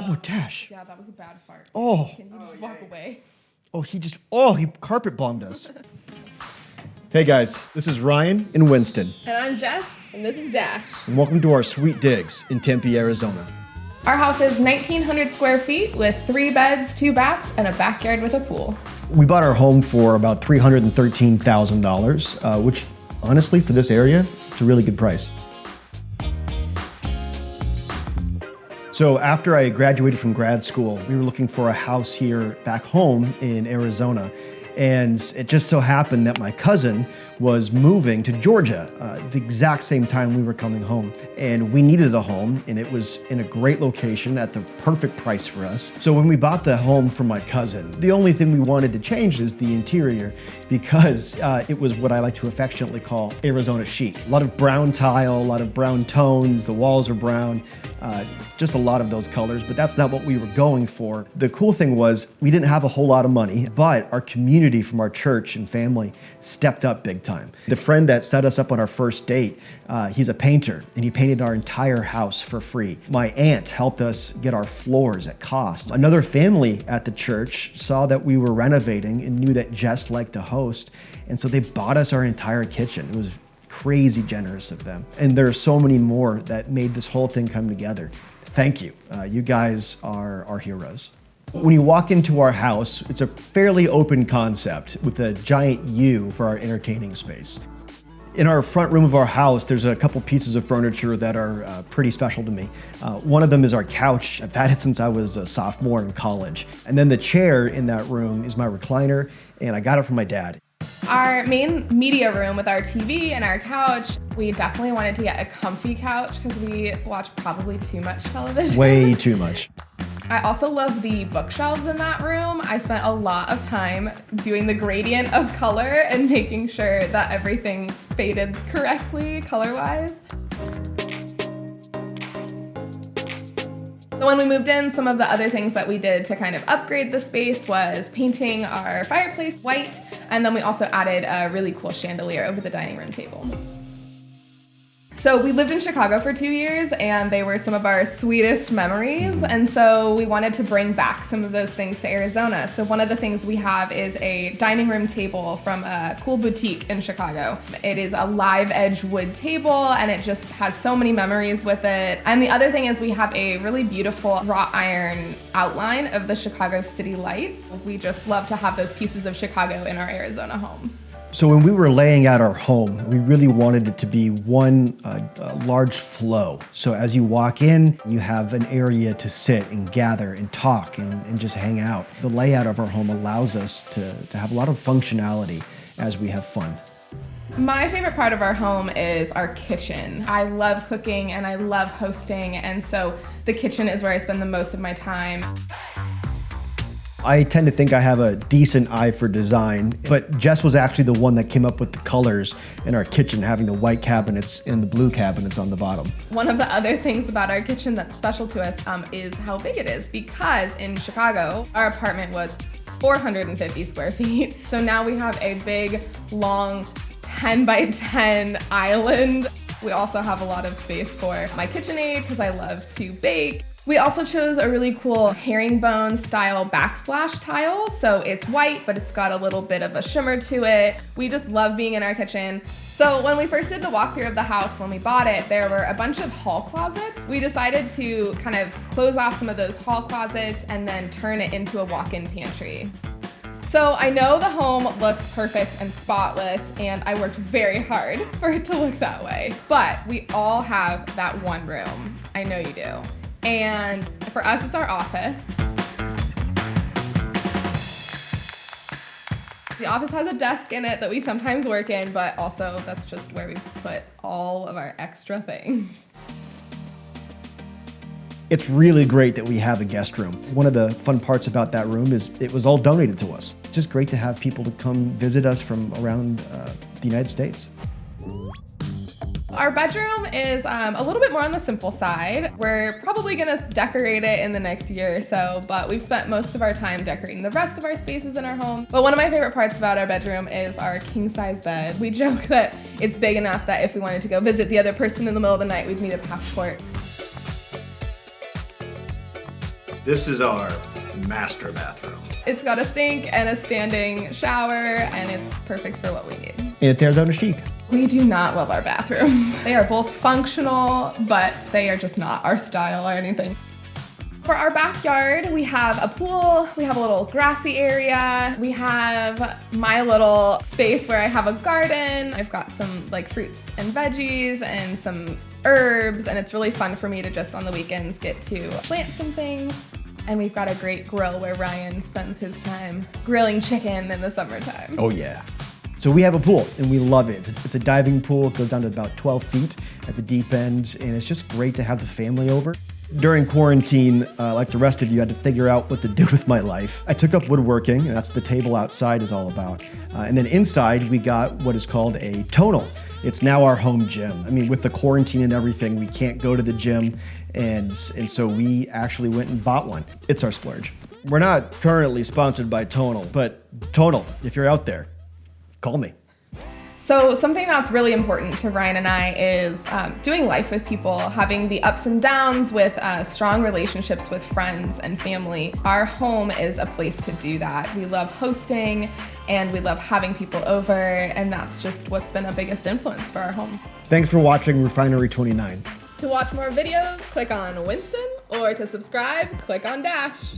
Oh, Dash. Yeah, that was a bad fart. Oh. Can you just walk away? He carpet bombed us. Hey guys, this is Ryan and Winston, And I'm Jess, and this is Dash. and welcome to our sweet digs in Tempe, Arizona. Our house is 1,900 square feet with 3 beds, 2 baths, and a backyard with a pool. We bought our home for about $313,000, which honestly, for this area, it's a really good price. So after I graduated from grad school, we were looking for a house here back home in Arizona. And it just so happened that my cousin was moving to Georgia the exact same time we were coming home. And we needed a home, and it was in a great location at the perfect price for us. So when we bought the home from my cousin, the only thing we wanted to change is the interior, because it was what I like to affectionately call Arizona chic. A lot of brown tile, a lot of brown tones, the walls are brown, just a lot of those colors, but that's not what we were going for. The cool thing was we didn't have a whole lot of money, but our community from our church and family stepped up big time. The friend that set us up on our first date, he's a painter, and he painted our entire house for free. My aunt helped us get our floors at cost. Another family at the church saw that we were renovating and knew that Jess liked to host, and so they bought us our entire kitchen. It was crazy generous of them. And there are so many more that made this whole thing come together. Thank you. You guys are our heroes. When you walk into our house, it's a fairly open concept with a giant U for our entertaining space. In our front room of our house, there's a couple pieces of furniture that are pretty special to me. One of them is our couch. I've had it since I was a sophomore in college. And then the chair in that room is my recliner, and I got it from my dad. Our main media room with our TV and our couch, we definitely wanted to get a comfy couch because we watch probably too much television. Way too much. I also love the bookshelves in that room. I spent a lot of time doing the gradient of color and making sure that everything faded correctly color-wise. So when we moved in, some of the other things that we did to kind of upgrade the space was painting our fireplace white, and then we also added a really cool chandelier over the dining room table. So we lived in Chicago for 2 years, and they were some of our sweetest memories, and so we wanted to bring back some of those things to Arizona. So one of the things we have is a dining room table from a cool boutique in Chicago. It is a live edge wood table, and it just has so many memories with it. And the other thing is we have a really beautiful wrought iron outline of the Chicago city lights. We just love to have those pieces of Chicago in our Arizona home. So when we were laying out our home, we really wanted it to be one large flow. So as you walk in, you have an area to sit and gather and talk and just hang out. The layout of our home allows us to have a lot of functionality as we have fun. My favorite part of our home is our kitchen. I love cooking and I love hosting, and so the kitchen is where I spend the most of my time. I tend to think I have a decent eye for design, but Jess was actually the one that came up with the colors in our kitchen, having the white cabinets and the blue cabinets on the bottom. One of the other things about our kitchen that's special to us is how big it is, because in Chicago, our apartment was 450 square feet. So now we have a big, long 10 by 10 island. We also have a lot of space for my KitchenAid because I love to bake. We also chose a really cool herringbone style backsplash tile. So it's white, but it's got a little bit of a shimmer to it. We just love being in our kitchen. So when we first did the walkthrough of the house, when we bought it, there were a bunch of hall closets. We decided to kind of close off some of those hall closets and then turn it into a walk-in pantry. So I know the home looks perfect and spotless, and I worked very hard for it to look that way. But we all have that one room. I know you do. And for us, it's our office. The office has a desk in it that we sometimes work in, but also that's just where we put all of our extra things. It's really great that we have a guest room. One of the fun parts about that room is it was all donated to us. It's just great to have people to come visit us from around the United States. Our bedroom is a little bit more on the simple side. We're probably gonna decorate it in the next year or so, but we've spent most of our time decorating the rest of our spaces in our home. But one of my favorite parts about our bedroom is our king-size bed. We joke that it's big enough that if we wanted to go visit the other person in the middle of the night, we'd need a passport. This is our master bathroom. It's got a sink and a standing shower, and it's perfect for what we need. And it's Arizona chic. We do not love our bathrooms. They are both functional, but they are just not our style or anything. For our backyard, we have a pool, we have a little grassy area, we have my little space where I have a garden. I've got some like fruits and veggies and some herbs, and it's really fun for me to just on the weekends get to plant some things. And we've got a great grill where Ryan spends his time grilling chicken in the summertime. Oh yeah. So we have a pool and we love it. It's a diving pool. It goes down to about 12 feet at the deep end, and it's just great to have the family over. During quarantine, like the rest of you, I had to figure out what to do with my life. I took up woodworking, and that's what the table outside is all about. And then inside, we got what is called a tonal. It's now our home gym. I mean, with the quarantine and everything, we can't go to the gym, and so we actually went and bought one. It's our splurge. We're not currently sponsored by Tonal, but Tonal, if you're out there, call me. So something that's really important to Ryan and I is doing life with people, having the ups and downs with strong relationships with friends and family. Our home is a place to do that. We love hosting and we love having people over, and that's just what's been a biggest influence for our home. Thanks for watching Refinery29. To watch more videos, click on Winston, or to subscribe, click on Dash.